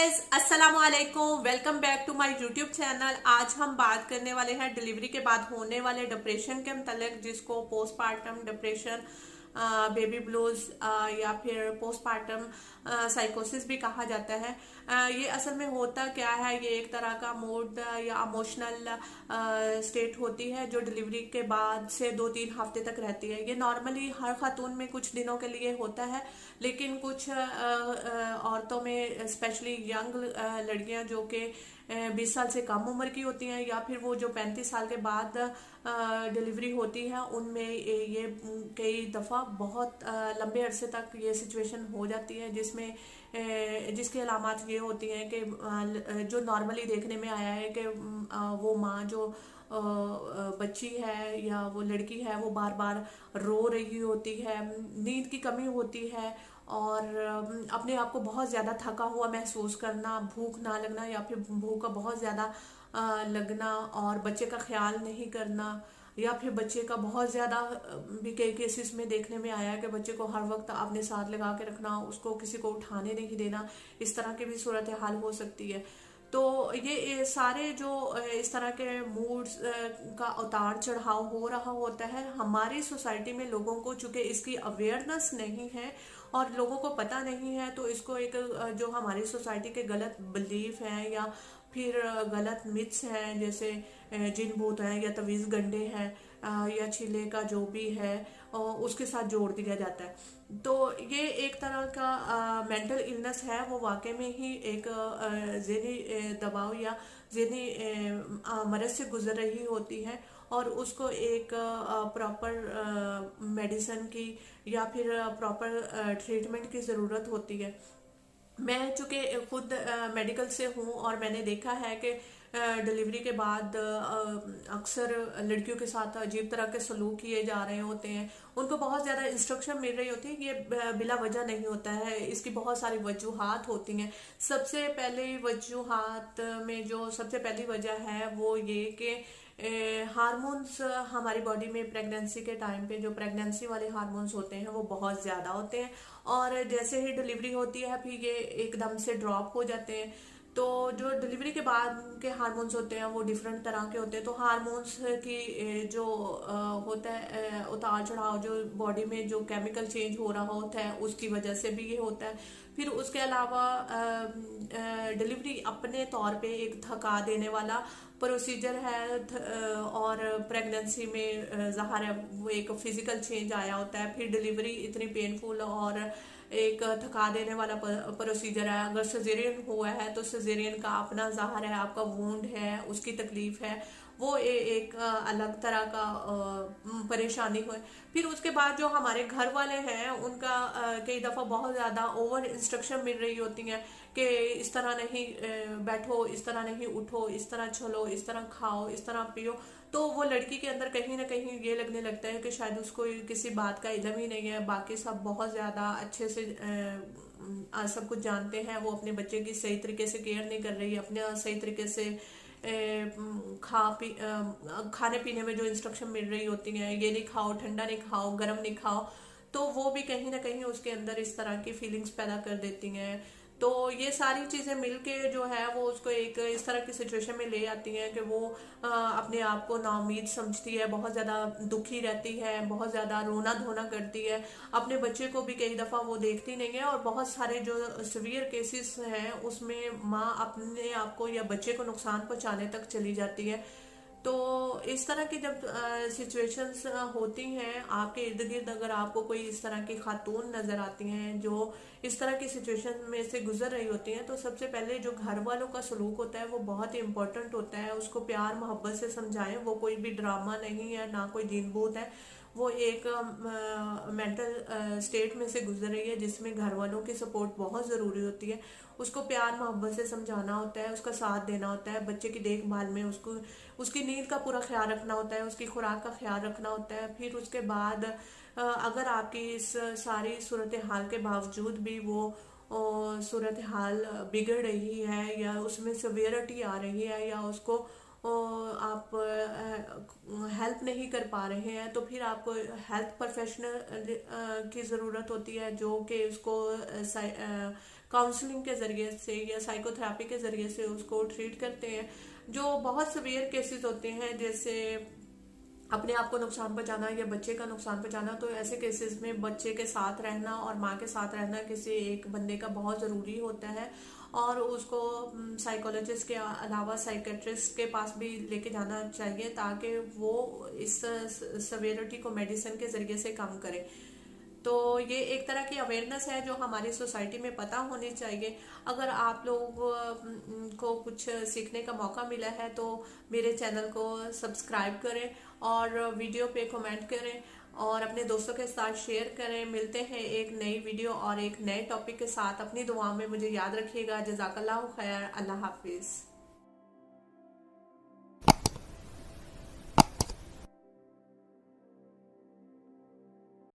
Guys, अस्सलाम वालेकुम। Welcome back to my YouTube channel. आज हम बात करने वाले हैं डिलीवरी के बाद होने वाले डिप्रेशन के मतलब, जिसको पोस्टपार्टम डिप्रेशन, बेबी ब्लूज या फिर पोस्टपार्टम साइकोसिस भी कहा जाता है। ये असल में होता क्या है, ये एक तरह का मूड या इमोशनल स्टेट होती है जो डिलीवरी के बाद से 2-3 हफ्ते तक रहती है। ये नॉर्मली हर खातून में कुछ दिनों के लिए होता है, लेकिन कुछ औरतों में, स्पेशली यंग लड़कियां जो कि 20 साल से कम उम्र की होती हैं, या फिर वो जो 35 साल के बाद डिलीवरी होती है, उनमें ये कई दफ़ा बहुत लंबे अरसे तक ये सिचुएशन हो जाती है, जिसमें जिसकी अलामत ये होती हैं कि जो नॉर्मली देखने में आया है कि वो माँ जो बच्ची है या वो लड़की है, वो बार बार रो रही होती है, नींद की कमी होती है, और अपने आप को बहुत ज़्यादा थका हुआ महसूस करना, भूख ना लगना या फिर भूख का बहुत ज़्यादा लगना, और बच्चे का ख्याल नहीं करना, या फिर बच्चे का बहुत ज़्यादा भी कई केसेस में देखने में आया है कि बच्चे को हर वक्त अपने साथ लगा के रखना, उसको किसी को उठाने नहीं देना, इस तरह की भी सूरत हाल हो सकती है। तो ये सारे जो इस तरह के मूड्स का उतार चढ़ाव हो रहा होता है हमारी सोसाइटी में, लोगों को चूंकि इसकी अवेयरनेस नहीं है और लोगों को पता नहीं है, तो इसको एक जो हमारी सोसाइटी के गलत बिलीफ हैं या फिर गलत मिथ्स हैं, जैसे जिन भूत हैं या तवीज़ गंडे हैं या छीले का जो भी है, उसके साथ जोड़ दिया जाता है। तो ये एक तरह का मेंटल इलनेस है, वो वाकई में ही एक ज़हनी दबाव या ज़हनी मरज से गुजर रही होती है, और उसको एक प्रॉपर मेडिसिन की या फिर प्रॉपर ट्रीटमेंट की ज़रूरत होती है। मैं चूंकि खुद मेडिकल से हूँ, और मैंने देखा है कि डिलीवरी के बाद अक्सर लड़कियों के साथ अजीब तरह के सलूक किए जा रहे होते हैं, उनको बहुत ज़्यादा इंस्ट्रक्शन मिल रही होती है। ये बिला वजह नहीं होता है, इसकी बहुत सारी वजूहात होती हैं। सबसे पहले वजूहात में जो सबसे पहली वजह है वो ये कि हार्मोन्स हमारी बॉडी में प्रेगनेंसी के टाइम पे जो प्रेगनेंसी वाले हार्मोन्स होते हैं वो बहुत ज़्यादा होते हैं, और जैसे ही डिलीवरी होती है फिर ये एकदम से ड्रॉप हो जाते हैं। तो जो डिलीवरी के बाद के हार्मोन्स होते हैं वो डिफरेंट तरह के होते हैं। तो हार्मोन्स की जो होता है उतार चढ़ाव, जो बॉडी में जो केमिकल चेंज हो रहा होता है उसकी वजह से भी ये होता है। फिर उसके अलावा डिलीवरी अपने तौर पे एक थका देने वाला प्रोसीजर है, और प्रेगनेंसी में ज़ाहिर है वो एक फिजिकल चेंज आया होता है। फिर डिलीवरी इतनी पेनफुल और एक थका देने वाला प्रोसीजर है। अगर सजेरियन हुआ है तो सजेरियन का अपना ज़ाहिर है, आपका वूंड है, उसकी तकलीफ है, वो एक अलग तरह का परेशानी हो। फिर उसके बाद जो हमारे घर वाले हैं उनका कई दफ़ा बहुत ज़्यादा ओवर इंस्ट्रक्शन मिल रही होती हैं कि इस तरह नहीं बैठो, इस तरह नहीं उठो, इस तरह चलो, इस तरह खाओ, इस तरह पियो। तो वो लड़की के अंदर कहीं ना कहीं ये लगने लगता है कि शायद उसको किसी बात का इल्म ही नहीं है, बाकी सब बहुत ज़्यादा अच्छे से सब कुछ जानते हैं, वो अपने बच्चे की सही तरीके से केयर नहीं कर रही, अपने सही तरीके से खाने पीने में जो इंस्ट्रक्शन मिल रही होती हैं, ये नहीं खाओ, ठंडा नहीं खाओ, गर्म नहीं खाओ, तो वो भी कहीं ना कहीं उसके अंदर इस तरह की फीलिंग्स पैदा कर देती हैं। तो ये सारी चीज़ें मिलके जो है वो उसको एक इस तरह की सिचुएशन में ले आती हैं कि वो अपने आप को नाउमीद समझती है, बहुत ज़्यादा दुखी रहती है, बहुत ज़्यादा रोना धोना करती है। अपने बच्चे को भी कई दफ़ा वो देखती नहीं है, और बहुत सारे जो सीवियर केसेस हैं उसमें माँ अपने आप को या बच्चे को नुकसान पहुँचाने तक चली जाती है। तो इस तरह की जब सिचुएशंस होती हैं आपके इर्द गिर्द, अगर आपको कोई इस तरह की खातून नजर आती हैं जो इस तरह की सिचुएशन में से गुजर रही होती हैं, तो सबसे पहले जो घर वालों का सलूक होता है वो बहुत ही इम्पोर्टेंट होता है। उसको प्यार मोहब्बत से समझाएं, वो कोई भी ड्रामा नहीं है, ना कोई जीन भूत है, वो एक मेंटल स्टेट में से गुजर रही है जिसमें घर वालों की सपोर्ट बहुत ज़रूरी होती है। उसको प्यार मोहब्बत से समझाना होता है, उसका साथ देना होता है, बच्चे की देखभाल में उसको उसकी नींद का पूरा ख्याल रखना होता है, उसकी खुराक का ख्याल रखना होता है। फिर उसके बाद अगर आपकी इस सारी सूरत हाल के बावजूद भी वो सूरत हाल बिगड़ रही है या उसमें सिवियरिटी आ रही है या उसको आप हेल्प नहीं कर पा रहे हैं, तो फिर आपको हेल्थ प्रोफेशनल की ज़रूरत होती है जो कि उसको काउंसलिंग के ज़रिए से या साइकोथेरेपी के ज़रिए से उसको ट्रीट करते हैं। जो बहुत सीवियर केसेस होते हैं, जैसे अपने आप को नुकसान पहुंचाना या बच्चे का नुकसान पहुंचाना, तो ऐसे केसेस में बच्चे के साथ रहना और माँ के साथ रहना किसी एक बंदे का बहुत ज़रूरी होता है, और उसको साइकोलॉजिस्ट के अलावा साइकेट्रिस्ट के पास भी लेके जाना चाहिए ताकि वो इस सवेरिटी को मेडिसिन के ज़रिए से कम करे। तो ये एक तरह की अवेयरनेस है जो हमारी सोसाइटी में पता होनी चाहिए। अगर आप लोग को कुछ सीखने का मौका मिला है तो मेरे चैनल को सब्सक्राइब करें और वीडियो पे कमेंट करें और अपने दोस्तों के साथ शेयर करें। मिलते हैं एक नई वीडियो और एक नए टॉपिक के साथ। अपनी दुआ में मुझे याद रखिएगा। जज़ाकल्लाहु खैर। अल्लाह हाफिज़।